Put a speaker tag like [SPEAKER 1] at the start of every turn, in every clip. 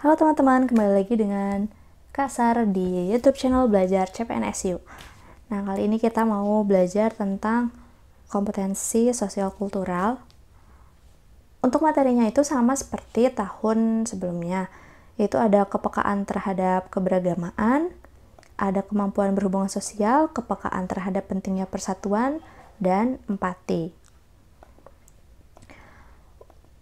[SPEAKER 1] Halo teman-teman, kembali lagi dengan Kak Sar di YouTube channel Belajar CPNSU. Nah, kali ini kita mau belajar tentang kompetensi sosial kultural. Untuk materinya itu sama seperti tahun sebelumnya, yaitu ada kepekaan terhadap keberagamaan, ada kemampuan berhubungan sosial, kepekaan terhadap pentingnya persatuan, dan empati.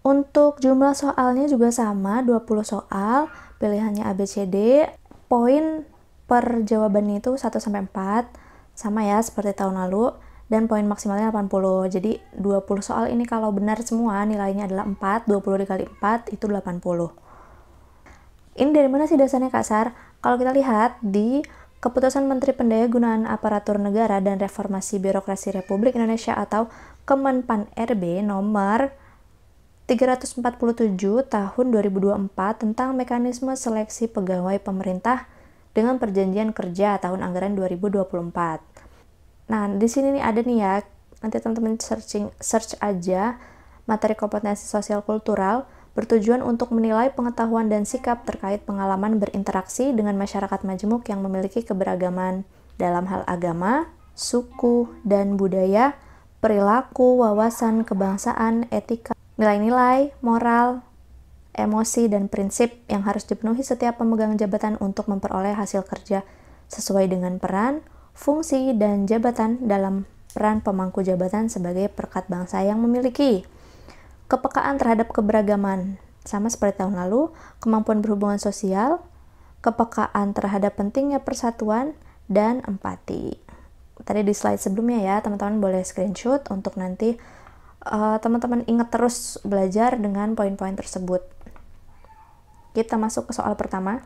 [SPEAKER 1] Untuk jumlah soalnya juga sama, 20 soal, pilihannya ABCD, poin per jawabannya itu 1-4, sama ya seperti tahun lalu, dan poin maksimalnya 80. Jadi 20 soal ini kalau benar semua nilainya adalah 4, 20 dikali 4 itu 80. Ini dari mana sih dasarnya Kak Sar? Kalau kita lihat di Keputusan Menteri Pendayagunaan Aparatur Negara dan Reformasi Birokrasi Republik Indonesia atau Kemenpan RB nomor 347 tahun 2024 tentang mekanisme seleksi pegawai pemerintah dengan perjanjian kerja tahun anggaran 2024. Nah, di sini nih ada nih ya, nanti teman-teman search aja materi kompetensi sosial kultural bertujuan untuk menilai pengetahuan dan sikap terkait pengalaman berinteraksi dengan masyarakat majemuk yang memiliki keberagaman dalam hal agama, suku, dan budaya, perilaku, wawasan, kebangsaan, etika, nilai-nilai, moral, emosi, dan prinsip yang harus dipenuhi setiap pemegang jabatan untuk memperoleh hasil kerja sesuai dengan peran, fungsi, dan jabatan dalam peran pemangku jabatan sebagai perekat bangsa yang memiliki kepekaan terhadap keberagaman, sama seperti tahun lalu, kemampuan berhubungan sosial, kepekaan terhadap pentingnya persatuan, dan empati. Tadi di slide sebelumnya ya, teman-teman boleh screenshot untuk nanti teman-teman ingat terus belajar dengan poin-poin tersebut. Kita masuk ke soal pertama.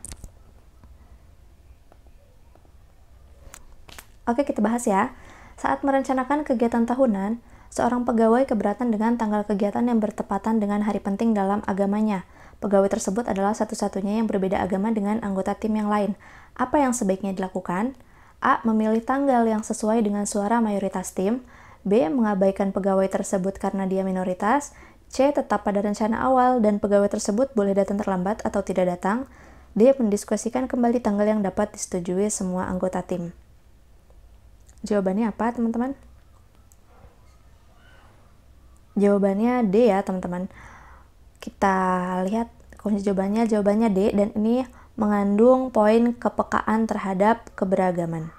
[SPEAKER 1] Oke, kita bahas ya. Saat merencanakan kegiatan tahunan, seorang pegawai keberatan dengan tanggal kegiatan yang bertepatan dengan hari penting dalam agamanya. Pegawai tersebut adalah satu-satunya yang berbeda agama dengan anggota tim yang lain. Apa yang sebaiknya dilakukan? A. Memilih tanggal yang sesuai dengan suara mayoritas tim. B. Mengabaikan pegawai tersebut karena dia minoritas. C. Tetap pada rencana awal dan pegawai tersebut boleh datang terlambat atau tidak datang. D. Mendiskusikan kembali tanggal yang dapat disetujui semua anggota tim. Jawabannya apa, teman-teman? Jawabannya D ya, teman-teman. Kita lihat kunci jawabannya D, dan ini mengandung poin kepekaan terhadap keberagaman.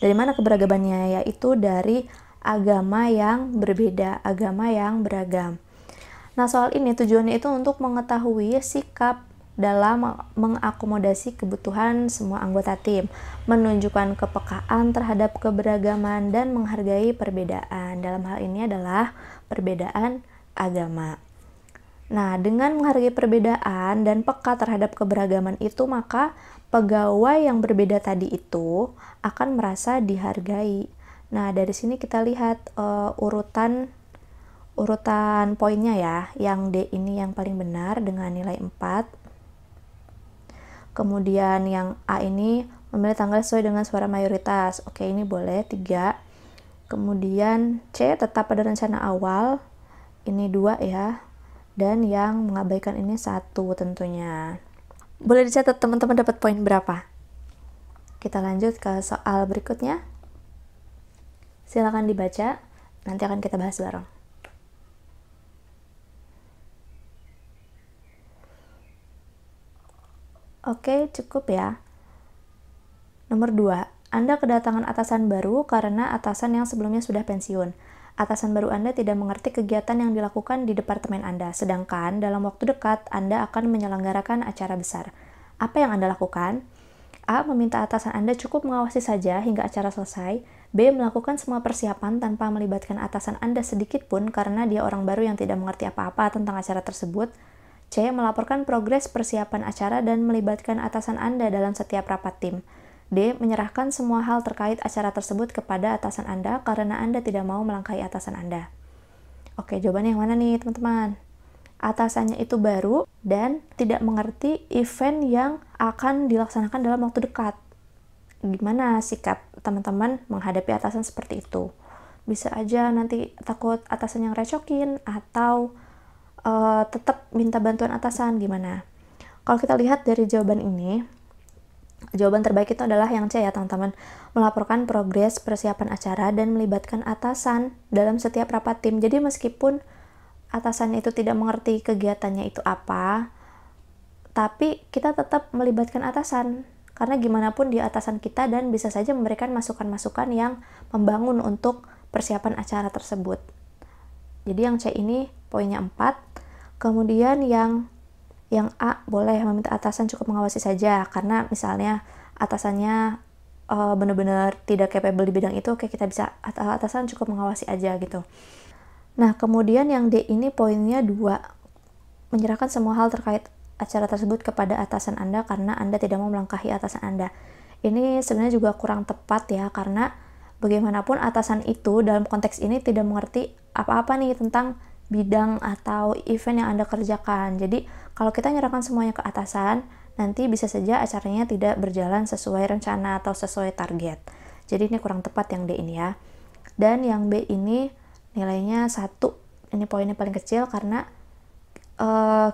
[SPEAKER 1] Dari mana keberagamannya? Yaitu dari agama yang berbeda, agama yang beragam. Nah, soal ini tujuannya itu untuk mengetahui sikap dalam mengakomodasi kebutuhan semua anggota tim, menunjukkan kepekaan terhadap keberagaman, dan menghargai perbedaan. Dalam hal ini adalah perbedaan agama. Nah, dengan menghargai perbedaan dan peka terhadap keberagaman itu, maka pegawai yang berbeda tadi itu akan merasa dihargai. Nah, dari sini kita lihat urutan poinnya ya. Yang D ini yang paling benar dengan nilai 4. Kemudian yang A ini memilih tanggal sesuai dengan suara mayoritas. Oke, ini boleh 3. Kemudian C tetap pada rencana awal. Ini 2 ya. Dan yang mengabaikan ini 1 tentunya. Boleh dicatat teman-teman dapat poin berapa? Kita lanjut ke soal berikutnya. Silakan dibaca, nanti akan kita bahas bareng. Oke, cukup ya. Nomor 2, Anda kedatangan atasan baru karena atasan yang sebelumnya sudah pensiun. Atasan baru Anda tidak mengerti kegiatan yang dilakukan di departemen Anda, sedangkan dalam waktu dekat Anda akan menyelenggarakan acara besar. Apa yang Anda lakukan? A. Meminta atasan Anda cukup mengawasi saja hingga acara selesai. B. Melakukan semua persiapan tanpa melibatkan atasan Anda sedikit pun karena dia orang baru yang tidak mengerti apa-apa tentang acara tersebut. C. Melaporkan progres persiapan acara dan melibatkan atasan Anda dalam setiap rapat tim. D. Menyerahkan semua hal terkait acara tersebut kepada atasan Anda karena Anda tidak mau melangkahi atasan Anda. Oke, jawabannya yang mana nih, teman-teman? Atasannya itu baru dan tidak mengerti event yang akan dilaksanakan dalam waktu dekat. Gimana sikap teman-teman menghadapi atasan seperti itu? Bisa aja nanti takut atasan yang recokin atau tetap minta bantuan atasan, gimana? Kalau kita lihat dari jawaban ini, jawaban terbaik itu adalah yang C ya teman-teman. Melaporkan progres persiapan acara dan melibatkan atasan dalam setiap rapat tim. Jadi meskipun atasannya itu tidak mengerti kegiatannya itu apa, tapi kita tetap melibatkan atasan. Karena gimana pun dia atasan kita dan bisa saja memberikan masukan-masukan yang membangun untuk persiapan acara tersebut. Jadi yang C ini poinnya 4. Kemudian yang A, boleh meminta atasan cukup mengawasi saja, karena misalnya atasannya benar-benar tidak capable di bidang itu, oke kita bisa atasan cukup mengawasi aja gitu. Nah, kemudian yang D ini poinnya 2, menyerahkan semua hal terkait acara tersebut kepada atasan Anda karena Anda tidak mau melangkahi atasan Anda. Ini sebenarnya juga kurang tepat ya, karena bagaimanapun atasan itu dalam konteks ini tidak mengerti apa-apa nih tentang bidang atau event yang Anda kerjakan. Jadi kalau kita nyerahkan semuanya ke atasan, nanti bisa saja acaranya tidak berjalan sesuai rencana atau sesuai target. Jadi ini kurang tepat yang D ini ya. Dan yang B ini nilainya 1. Ini poinnya paling kecil karena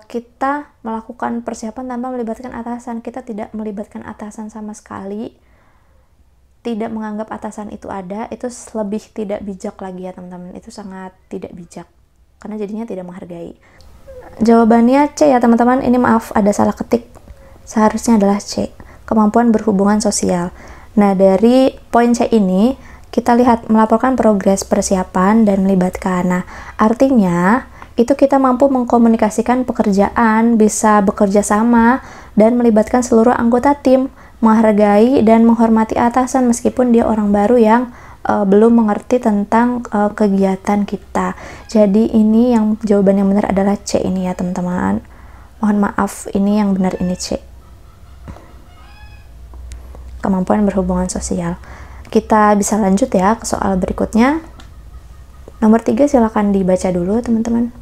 [SPEAKER 1] kita melakukan persiapan tanpa melibatkan atasan. Kita tidak melibatkan atasan sama sekali. Tidak menganggap atasan itu ada, itu lebih tidak bijak lagi ya teman-teman. Itu sangat tidak bijak. Karena jadinya tidak menghargai. Jawabannya C ya teman-teman. Ini maaf ada salah ketik, seharusnya adalah C, kemampuan berhubungan sosial. Nah, dari poin C ini kita lihat melaporkan progres persiapan dan melibatkan. Nah, artinya itu kita mampu mengkomunikasikan pekerjaan, bisa bekerja sama dan melibatkan seluruh anggota tim, menghargai dan menghormati atasan meskipun dia orang baru yang belum mengerti tentang kegiatan kita. Jadi ini yang jawaban yang benar adalah C ini ya teman-teman. Mohon maaf, ini yang benar ini C. Kemampuan berhubungan sosial. Kita bisa lanjut ya ke soal berikutnya. Nomor 3 silakan dibaca dulu teman-teman.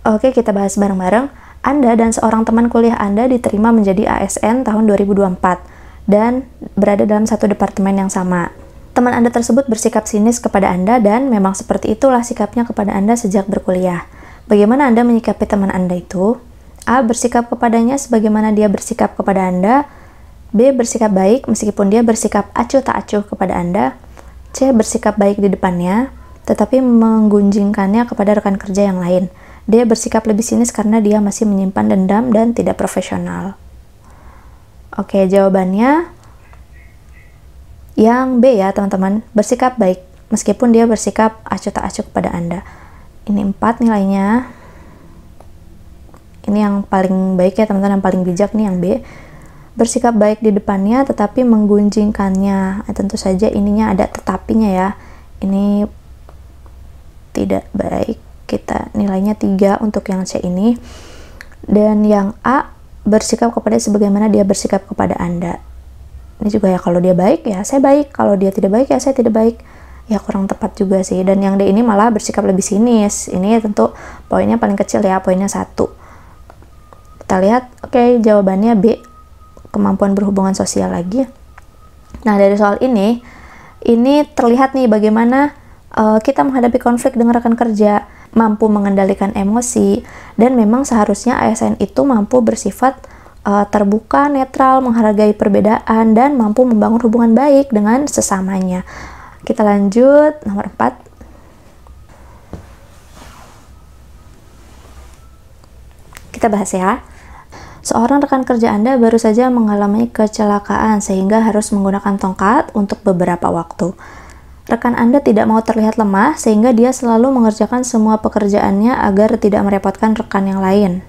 [SPEAKER 1] Oke, kita bahas bareng-bareng. Anda dan seorang teman kuliah Anda diterima menjadi ASN tahun 2024 dan berada dalam satu departemen yang sama. Teman Anda tersebut bersikap sinis kepada Anda dan memang seperti itulah sikapnya kepada Anda sejak berkuliah. Bagaimana Anda menyikapi teman Anda itu? A. Bersikap kepadanya sebagaimana dia bersikap kepada Anda. B. Bersikap baik meskipun dia bersikap acuh tak acuh kepada Anda. C. Bersikap baik di depannya, tetapi menggunjingkannya kepada rekan kerja yang lain. Dia bersikap lebih sinis karena dia masih menyimpan dendam dan tidak profesional. Oke, jawabannya yang B ya teman-teman, bersikap baik meskipun dia bersikap acuh tak acuh kepada Anda. Ini 4 nilainya. Ini yang paling baik ya teman-teman, yang paling bijak nih yang B. Bersikap baik di depannya tetapi menggunjingkannya. Tentu saja ininya ada tetapinya ya. Ini tidak baik. Kita nilainya 3 untuk yang C ini. Dan yang A, bersikap kepada sebagaimana dia bersikap kepada Anda. Ini juga ya, kalau dia baik ya saya baik, kalau dia tidak baik ya saya tidak baik. Ya kurang tepat juga sih. Dan yang D ini malah bersikap lebih sinis. Ini tentu poinnya paling kecil ya, poinnya 1. Kita lihat, oke, jawabannya B, kemampuan berhubungan sosial lagi. Nah, dari soal ini terlihat nih bagaimana kita menghadapi konflik dengan rekan kerja, mampu mengendalikan emosi, dan memang seharusnya ASN itu mampu bersifat terbuka, netral, menghargai perbedaan, dan mampu membangun hubungan baik dengan sesamanya. Kita lanjut, nomor 4. Kita bahas ya. Seorang rekan kerja Anda baru saja mengalami kecelakaan sehingga harus menggunakan tongkat untuk beberapa waktu. Rekan Anda tidak mau terlihat lemah sehingga dia selalu mengerjakan semua pekerjaannya agar tidak merepotkan rekan yang lain.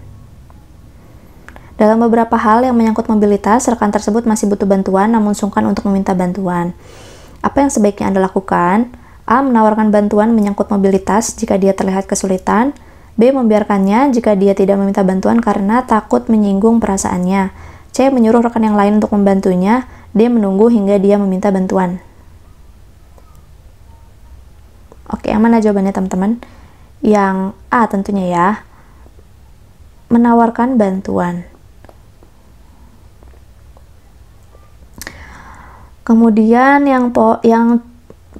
[SPEAKER 1] Dalam beberapa hal yang menyangkut mobilitas, rekan tersebut masih butuh bantuan namun sungkan untuk meminta bantuan. Apa yang sebaiknya Anda lakukan? A. Menawarkan bantuan menyangkut mobilitas jika dia terlihat kesulitan. B. Membiarkannya jika dia tidak meminta bantuan karena takut menyinggung perasaannya. C. Menyuruh rekan yang lain untuk membantunya. D. Menunggu hingga dia meminta bantuan. Oke, yang mana jawabannya teman-teman? Yang A tentunya ya. Menawarkan bantuan. Kemudian yang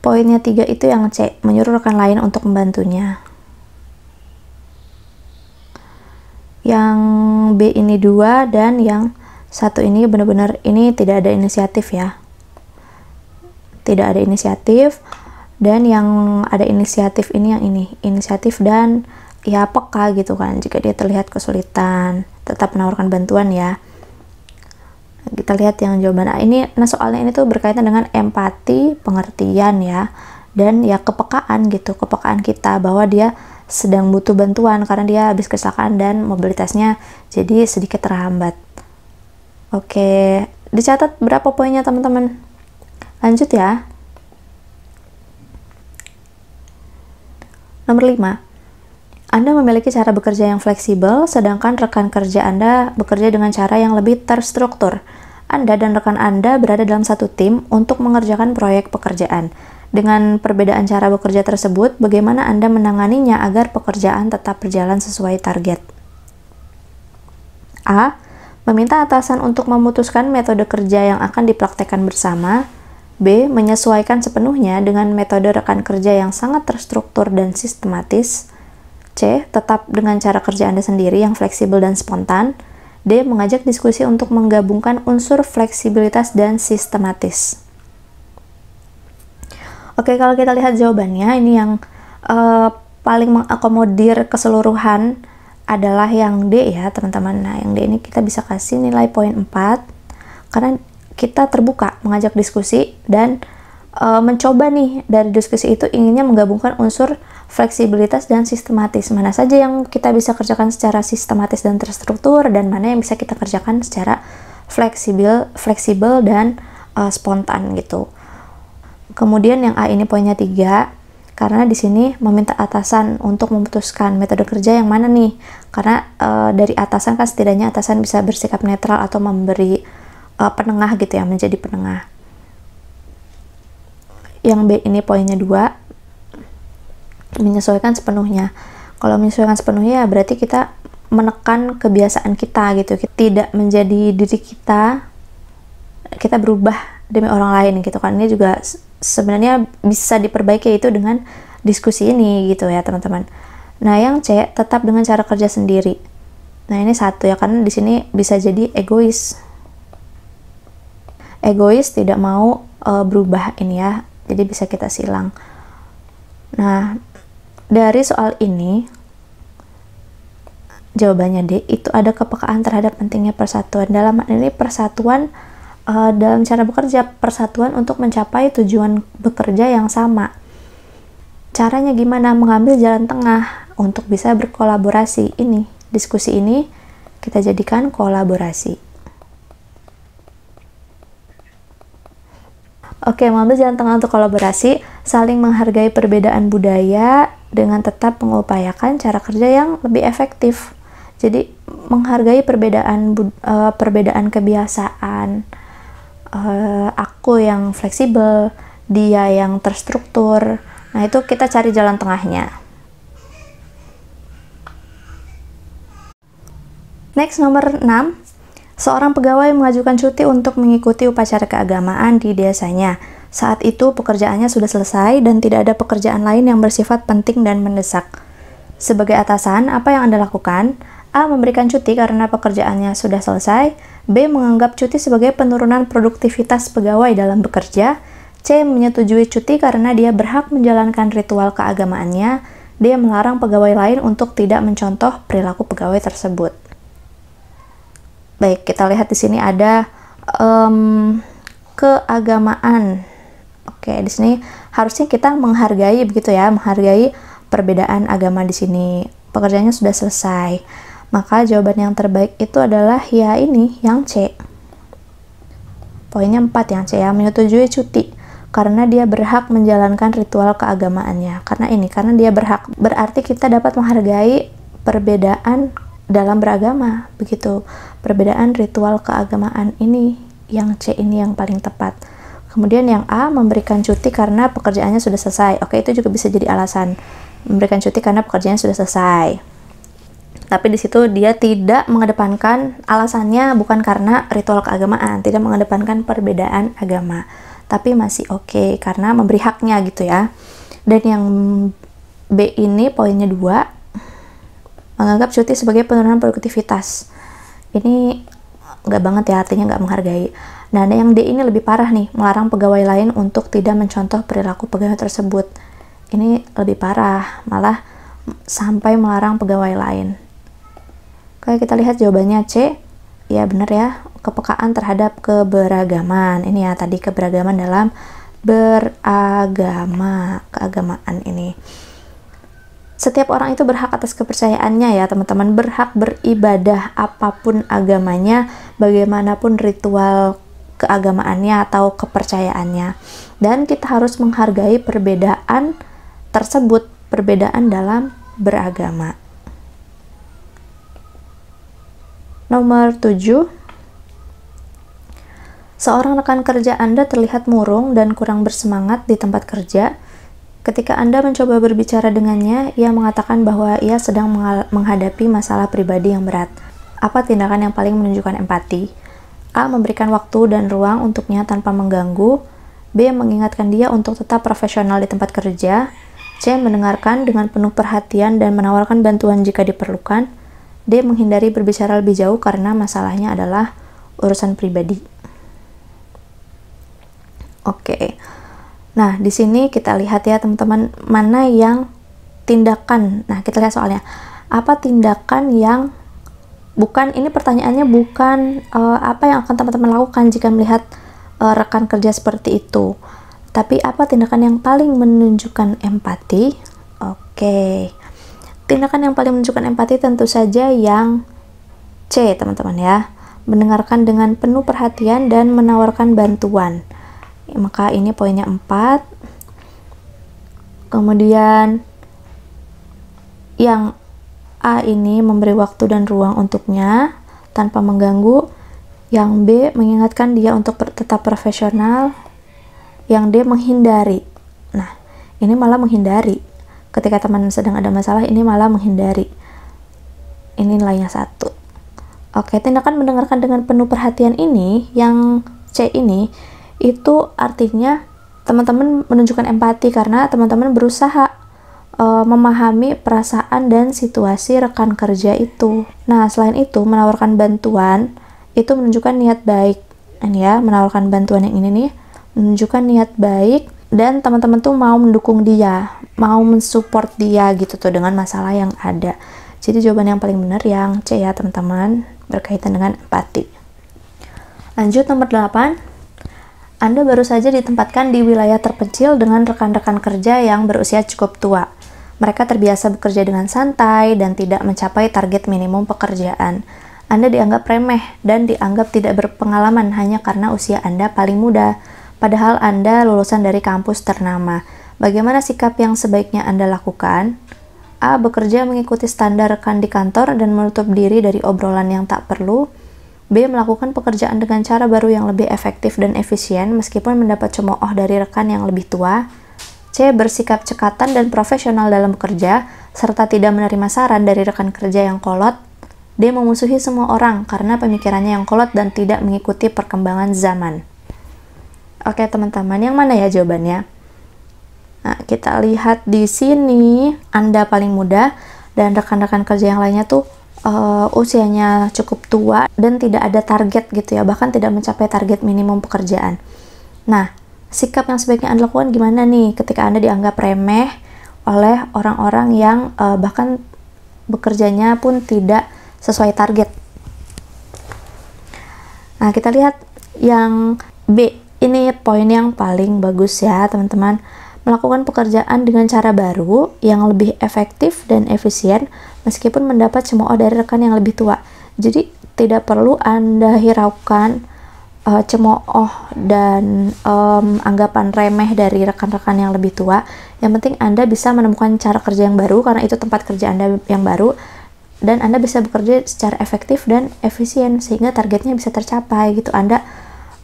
[SPEAKER 1] Poinnya 3 itu yang C, menyuruh rekan lain untuk membantunya. Yang B ini 2 dan yang 1 ini benar-benar ini tidak ada inisiatif ya. Tidak ada inisiatif, dan yang ada inisiatif ini yang ini, inisiatif dan ya peka gitu kan, jika dia terlihat kesulitan, tetap menawarkan bantuan ya. Kita lihat yang jawaban A ini, nah soalnya ini tuh berkaitan dengan empati, pengertian ya, dan ya kepekaan gitu, kepekaan kita bahwa dia sedang butuh bantuan karena dia habis kecelakaan dan mobilitasnya jadi sedikit terhambat. Oke, dicatat berapa poinnya teman-teman? Lanjut ya. Nomor 5. Anda memiliki cara bekerja yang fleksibel, sedangkan rekan kerja Anda bekerja dengan cara yang lebih terstruktur. Anda dan rekan Anda berada dalam satu tim untuk mengerjakan proyek pekerjaan. Dengan perbedaan cara bekerja tersebut, bagaimana Anda menanganinya agar pekerjaan tetap berjalan sesuai target? A. Meminta atasan untuk memutuskan metode kerja yang akan dipraktekkan bersama. B. Menyesuaikan sepenuhnya dengan metode rekan kerja yang sangat terstruktur dan sistematis. C. Tetap dengan cara kerja Anda sendiri yang fleksibel dan spontan. D. Mengajak diskusi untuk menggabungkan unsur fleksibilitas dan sistematis. Oke, kalau kita lihat jawabannya, ini yang paling mengakomodir keseluruhan adalah yang D ya teman-teman. Nah, yang D ini kita bisa kasih nilai poin 4 karena kita terbuka mengajak diskusi dan mencoba nih dari diskusi itu inginnya menggabungkan unsur fleksibilitas dan sistematis. Mana saja yang kita bisa kerjakan secara sistematis dan terstruktur, dan mana yang bisa kita kerjakan secara fleksibel dan spontan gitu. Kemudian yang A ini poinnya 3, karena di sini meminta atasan untuk memutuskan metode kerja yang mana nih, karena dari atasan kan setidaknya atasan bisa bersikap netral atau memberi penengah gitu ya, menjadi penengah. Yang B ini poinnya 2, menyesuaikan sepenuhnya. Kalau menyesuaikan sepenuhnya berarti kita menekan kebiasaan kita gitu, tidak menjadi diri kita berubah demi orang lain gitu kan. Ini juga sebenarnya bisa diperbaiki itu dengan diskusi ini gitu ya teman-teman. Nah yang C, tetap dengan cara kerja sendiri. Nah ini 1 ya, karena di sini bisa jadi egois, tidak mau berubah ini ya, jadi bisa kita silang. Nah dari soal ini jawabannya D, itu ada kepekaan terhadap pentingnya persatuan. Dalam hal ini persatuan dalam cara bekerja, persatuan untuk mencapai tujuan bekerja yang sama. Caranya gimana? Mengambil jalan tengah untuk bisa berkolaborasi. Ini diskusi ini kita jadikan kolaborasi. Oke, mengambil jalan tengah untuk kolaborasi, saling menghargai perbedaan budaya dengan tetap mengupayakan cara kerja yang lebih efektif. Jadi menghargai perbedaan kebiasaan, aku yang fleksibel, dia yang terstruktur. Nah itu kita cari jalan tengahnya. Next, nomor 6. Seorang pegawai mengajukan cuti untuk mengikuti upacara keagamaan di desanya. Saat itu pekerjaannya sudah selesai dan tidak ada pekerjaan lain yang bersifat penting dan mendesak. Sebagai atasan, apa yang Anda lakukan? A. Memberikan cuti karena pekerjaannya sudah selesai. B. Menganggap cuti sebagai penurunan produktivitas pegawai dalam bekerja. C. Menyetujui cuti karena dia berhak menjalankan ritual keagamaannya. D. Melarang pegawai lain untuk tidak mencontoh perilaku pegawai tersebut. Baik, kita lihat di sini ada keagamaan. Oke, di sini harusnya kita menghargai begitu ya, menghargai perbedaan agama di sini. Pekerjaannya sudah selesai. Maka jawaban yang terbaik itu adalah ya ini, yang C. Poinnya 4 yang C ya, menyetujui cuti karena dia berhak menjalankan ritual keagamaannya. Karena dia berhak, berarti kita dapat menghargai perbedaan dalam beragama, begitu. Perbedaan ritual keagamaan ini, yang C ini yang paling tepat. Kemudian yang A, memberikan cuti karena pekerjaannya sudah selesai. Oke, itu juga bisa jadi alasan. Memberikan cuti karena pekerjaannya sudah selesai. Tapi di situ dia tidak mengedepankan, alasannya bukan karena ritual keagamaan, tidak mengedepankan perbedaan agama, tapi masih oke karena memberi haknya gitu ya. Dan yang B ini poinnya 2, menganggap cuti sebagai penurunan produktivitas. Ini nggak banget ya, artinya nggak menghargai. Nah, yang D ini lebih parah nih, melarang pegawai lain untuk tidak mencontoh perilaku pegawai tersebut. Ini lebih parah, malah sampai melarang pegawai lain. Oke, kita lihat jawabannya C. Ya benar ya, kepekaan terhadap keberagaman. Ini ya tadi keberagaman dalam beragama, keagamaan ini. Setiap orang itu berhak atas kepercayaannya ya teman-teman, berhak beribadah apapun agamanya, bagaimanapun ritual keagamaannya atau kepercayaannya. Dan kita harus menghargai perbedaan tersebut, perbedaan dalam beragama. Nomor 7, seorang rekan kerja Anda terlihat murung dan kurang bersemangat di tempat kerja. Ketika Anda mencoba berbicara dengannya, ia mengatakan bahwa ia sedang menghadapi masalah pribadi yang berat. Apa tindakan yang paling menunjukkan empati? A. Memberikan waktu dan ruang untuknya tanpa mengganggu. B. Mengingatkan dia untuk tetap profesional di tempat kerja. C. Mendengarkan dengan penuh perhatian dan menawarkan bantuan jika diperlukan. D. Menghindari berbicara lebih jauh karena masalahnya adalah urusan pribadi. Oke. Nah, di sini kita lihat ya teman-teman, mana yang tindakan. Nah, kita lihat soalnya. Apa tindakan yang bukan, ini pertanyaannya bukan apa yang akan teman-teman lakukan jika melihat rekan kerja seperti itu. Tapi apa tindakan yang paling menunjukkan empati? Oke. Tindakan yang paling menunjukkan empati tentu saja yang C, teman-teman ya. Mendengarkan dengan penuh perhatian dan menawarkan bantuan. Maka ini poinnya 4. Kemudian yang A ini memberi waktu dan ruang untuknya tanpa mengganggu. Yang B mengingatkan dia untuk tetap profesional. Yang D menghindari. Nah, ini malah menghindari. Ketika teman sedang ada masalah, ini malah menghindari. Ini nilainya 1. Oke, tindakan mendengarkan dengan penuh perhatian ini, yang C ini, itu artinya teman-teman menunjukkan empati karena teman-teman berusaha memahami perasaan dan situasi rekan kerja itu. Nah, selain itu, menawarkan bantuan, itu menunjukkan niat baik. Ini ya, menawarkan bantuan yang ini nih, menunjukkan niat baik, dan teman-teman tuh mau mendukung dia, mau mensupport dia gitu tuh dengan masalah yang ada. Jadi jawaban yang paling benar yang C ya teman-teman, berkaitan dengan empati. Lanjut nomor 8. Anda baru saja ditempatkan di wilayah terpencil dengan rekan-rekan kerja yang berusia cukup tua. Mereka terbiasa bekerja dengan santai dan tidak mencapai target minimum pekerjaan. Anda dianggap remeh dan dianggap tidak berpengalaman hanya karena usia Anda paling muda. Padahal Anda lulusan dari kampus ternama. Bagaimana sikap yang sebaiknya Anda lakukan? A. Bekerja mengikuti standar rekan di kantor dan menutup diri dari obrolan yang tak perlu. B. Melakukan pekerjaan dengan cara baru yang lebih efektif dan efisien meskipun mendapat cemooh dari rekan yang lebih tua. C. Bersikap cekatan dan profesional dalam bekerja, serta tidak menerima saran dari rekan kerja yang kolot. D. Memusuhi semua orang karena pemikirannya yang kolot dan tidak mengikuti perkembangan zaman. Oke teman-teman, yang mana ya jawabannya? Nah, kita lihat di sini, Anda paling muda dan rekan-rekan kerja yang lainnya tuh usianya cukup tua dan tidak ada target gitu ya, bahkan tidak mencapai target minimum pekerjaan. Nah, sikap yang sebaiknya Anda lakukan gimana nih ketika Anda dianggap remeh oleh orang-orang yang bahkan bekerjanya pun tidak sesuai target. Nah, kita lihat yang B. Ini poin yang paling bagus ya teman-teman. Melakukan pekerjaan dengan cara baru yang lebih efektif dan efisien meskipun mendapat cemooh dari rekan yang lebih tua. Jadi tidak perlu Anda hiraukan cemooh dan anggapan remeh dari rekan-rekan yang lebih tua. Yang penting Anda bisa menemukan cara kerja yang baru karena itu tempat kerja Anda yang baru, dan Anda bisa bekerja secara efektif dan efisien sehingga targetnya bisa tercapai gitu. Anda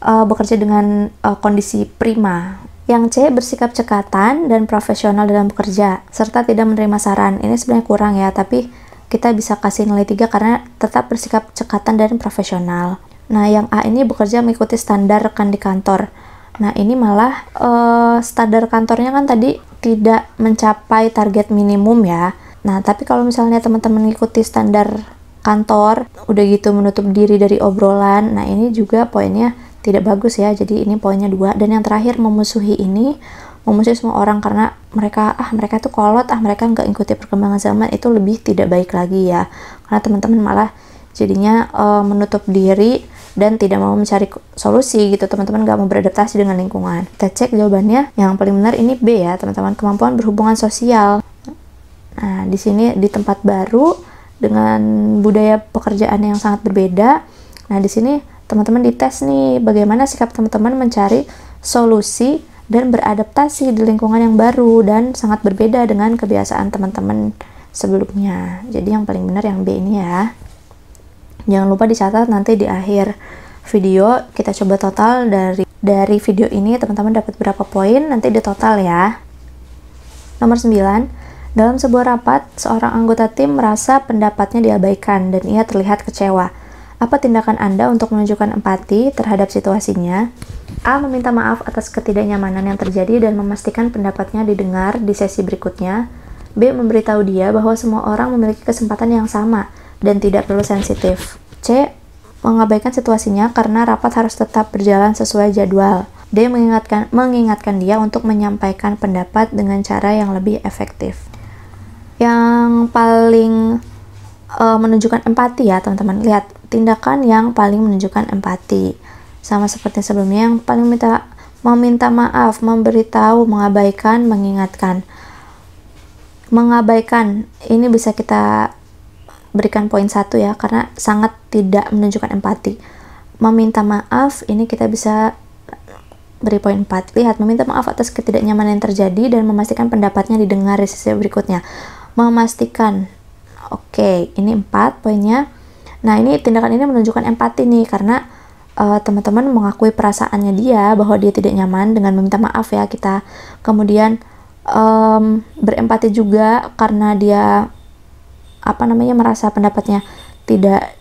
[SPEAKER 1] bekerja dengan kondisi prima. Yang C. Bersikap cekatan dan profesional dalam bekerja serta tidak menerima saran. Ini sebenarnya kurang ya, tapi kita bisa kasih nilai 3 karena tetap bersikap cekatan dan profesional. Nah, yang A ini bekerja mengikuti standar rekan di kantor. Nah, ini malah standar kantornya kan tadi tidak mencapai target minimum ya. Nah, tapi kalau misalnya teman-teman mengikuti standar kantor, udah gitu menutup diri dari obrolan, nah ini juga poinnya tidak bagus ya. Jadi ini poinnya 2. Dan yang terakhir, memusuhi ini, memusuhi semua orang karena mereka tuh kolot, mereka nggak ikuti perkembangan zaman, itu lebih tidak baik lagi ya. Karena teman-teman malah jadinya menutup diri dan tidak mau mencari solusi gitu, teman-teman nggak mau beradaptasi dengan lingkungan. Kita cek jawabannya. Yang paling benar ini B ya teman-teman, kemampuan berhubungan sosial. Nah, di sini di tempat baru dengan budaya pekerjaan yang sangat berbeda. Nah, di sini teman-teman dites nih bagaimana sikap teman-teman mencari solusi dan beradaptasi di lingkungan yang baru dan sangat berbeda dengan kebiasaan teman-teman sebelumnya. Jadi yang paling benar yang B ini ya. Jangan lupa dicatat, nanti di akhir video kita coba total dari video ini teman-teman dapat berapa poin, nanti di total ya. Nomor 9, dalam sebuah rapat, seorang anggota tim merasa pendapatnya diabaikan dan ia terlihat kecewa. Apa tindakan Anda untuk menunjukkan empati terhadap situasinya? A. Meminta maaf atas ketidaknyamanan yang terjadi dan memastikan pendapatnya didengar di sesi berikutnya. B. Memberitahu dia bahwa semua orang memiliki kesempatan yang sama dan tidak perlu sensitif. C. Mengabaikan situasinya karena rapat harus tetap berjalan sesuai jadwal. D. Mengingatkan dia untuk menyampaikan pendapat dengan cara yang lebih efektif. Yang paling menunjukkan empati ya teman-teman, lihat tindakan yang paling menunjukkan empati. Sama seperti sebelumnya, yang paling meminta maaf, memberitahu, mengabaikan, mengingatkan. Mengabaikan ini bisa kita berikan poin 1 ya, karena sangat tidak menunjukkan empati. Meminta maaf ini kita bisa beri poin 4. Lihat, meminta maaf atas ketidaknyamanan yang terjadi dan memastikan pendapatnya didengar di sesi berikutnya. Memastikan, oke, ini 4 poinnya. Nah, ini tindakan ini menunjukkan empati nih, karena teman-teman mengakui perasaannya dia bahwa dia tidak nyaman dengan meminta maaf ya kita. Kemudian berempati juga karena dia merasa pendapatnya tidak,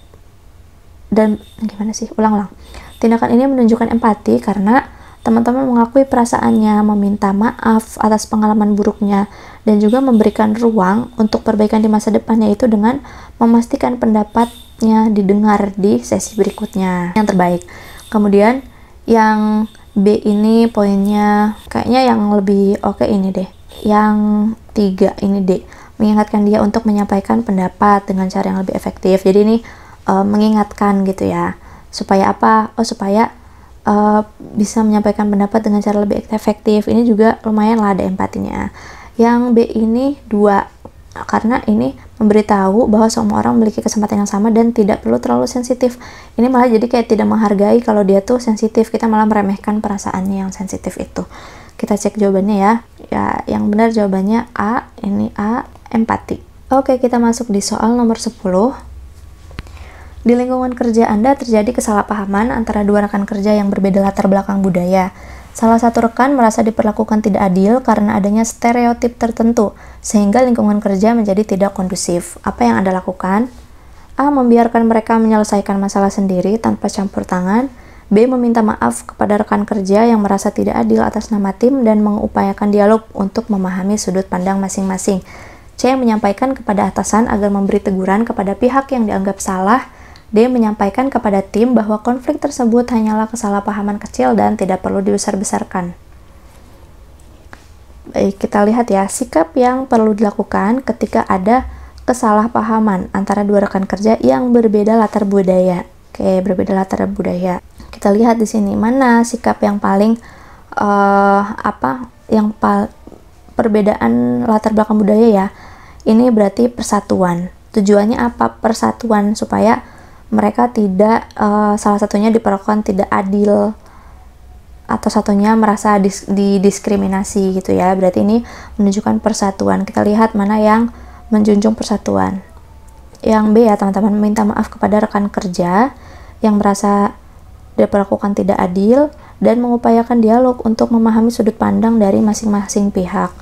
[SPEAKER 1] dan gimana sih, ulang-ulang. Tindakan ini menunjukkan empati karena teman-teman mengakui perasaannya, meminta maaf atas pengalaman buruknya, dan juga memberikan ruang untuk perbaikan di masa depan, yaitu dengan memastikan pendapatnya didengar di sesi berikutnya yang terbaik. Kemudian yang B ini poinnya kayaknya yang lebih oke ini deh. Yang 3 ini D. Mengingatkan dia untuk menyampaikan pendapat dengan cara yang lebih efektif. Jadi ini mengingatkan gitu ya. Supaya apa? Supaya bisa menyampaikan pendapat dengan cara lebih efektif. Ini juga lumayan lah ada empatinya. Yang B ini 2. Karena ini memberitahu bahwa semua orang memiliki kesempatan yang sama dan tidak perlu terlalu sensitif. Ini malah jadi kayak tidak menghargai kalau dia tuh sensitif. Kita malah meremehkan perasaannya yang sensitif itu. Kita cek jawabannya ya. Ya, yang benar jawabannya A. Ini A, empati. Oke, kita masuk di soal nomor 10. Di lingkungan kerja Anda terjadi kesalahpahaman antara 2 rekan kerja yang berbeda latar belakang budaya. Salah satu rekan merasa diperlakukan tidak adil karena adanya stereotip tertentu, sehingga lingkungan kerja menjadi tidak kondusif. Apa yang Anda lakukan? A. Membiarkan mereka menyelesaikan masalah sendiri tanpa campur tangan. B. Meminta maaf kepada rekan kerja yang merasa tidak adil atas nama tim dan mengupayakan dialog untuk memahami sudut pandang masing-masing. C. Menyampaikan kepada atasan agar memberi teguran kepada pihak yang dianggap salah. D. Menyampaikan kepada tim bahwa konflik tersebut hanyalah kesalahpahaman kecil dan tidak perlu dibesar-besarkan. Baik, kita lihat ya, sikap yang perlu dilakukan ketika ada kesalahpahaman antara 2 rekan kerja yang berbeda latar budaya. Oke, berbeda latar budaya. Kita lihat di sini mana sikap yang paling perbedaan latar belakang budaya ya. Ini berarti persatuan. Tujuannya apa? Persatuan supaya mereka tidak salah satunya diperlakukan tidak adil atau satunya merasa didiskriminasi gitu ya. Berarti ini menunjukkan persatuan. Kita lihat mana yang menjunjung persatuan. Yang B ya teman-teman, meminta maaf kepada rekan kerja yang merasa diperlakukan tidak adil dan mengupayakan dialog untuk memahami sudut pandang dari masing-masing pihak.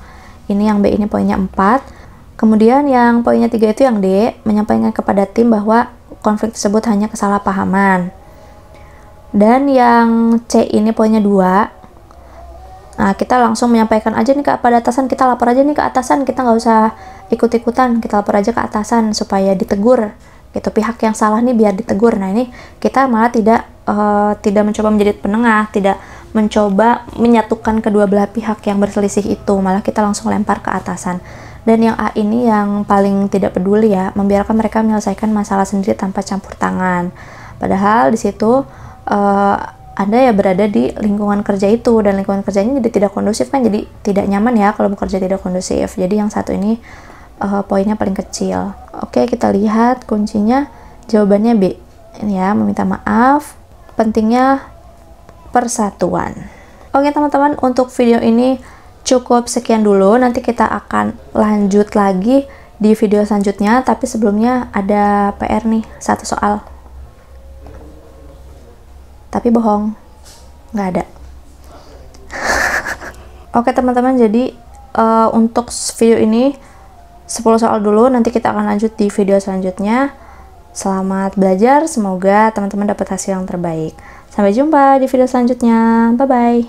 [SPEAKER 1] Ini yang B, ini poinnya 4. Kemudian yang poinnya 3 itu yang D, menyampaikan kepada tim bahwa konflik tersebut hanya kesalahpahaman. Dan yang C ini poinnya 2, Nah, kita langsung menyampaikan aja nih kepada atasan, kita lapor aja nih ke atasan, kita nggak usah ikut-ikutan, kita lapor aja ke atasan supaya ditegur. Gitu, pihak yang salah nih biar ditegur. Nah, ini kita malah tidak mencoba menjadi penengah, tidak mencoba menyatukan kedua belah pihak yang berselisih itu, malah kita langsung lempar ke atasan. Dan yang A ini yang paling tidak peduli ya, membiarkan mereka menyelesaikan masalah sendiri tanpa campur tangan. Padahal di situ Anda ya berada di lingkungan kerja itu, dan lingkungan kerjanya jadi tidak kondusif kan, jadi tidak nyaman ya kalau bekerja tidak kondusif. Jadi yang satu ini poinnya paling kecil. Oke, kita lihat kuncinya, jawabannya B. Ini ya, meminta maaf, pentingnya persatuan. Oke teman-teman, untuk video ini cukup sekian dulu. Nanti kita akan lanjut lagi di video selanjutnya, tapi sebelumnya ada PR nih, satu soal. Tapi bohong, nggak ada. Oke teman-teman, jadi untuk video ini 10 soal dulu, nanti kita akan lanjut di video selanjutnya. Selamat belajar, semoga teman-teman dapat hasil yang terbaik. Sampai jumpa di video selanjutnya, bye-bye.